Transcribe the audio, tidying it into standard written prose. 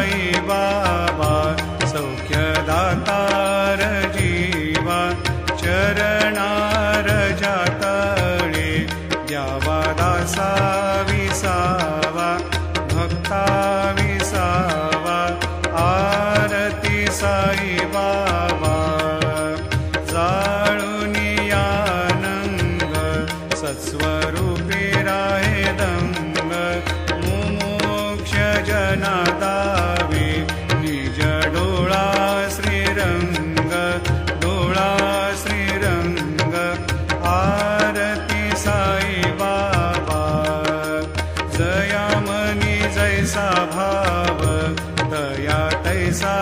साई बाबा सौख्यदातार जीवा चरणार जातळे द्यावा दासा विसावा भक्ता विसावा आरती साई बाबा जाळूनी आनंद सत्स्वरूपी राहे दंग मुमोक्ष जना दावे निज डोळा श्रीरंग डोळा श्रीरंग आरती साई बाबा जया मनी जैसा भाव दया तैसा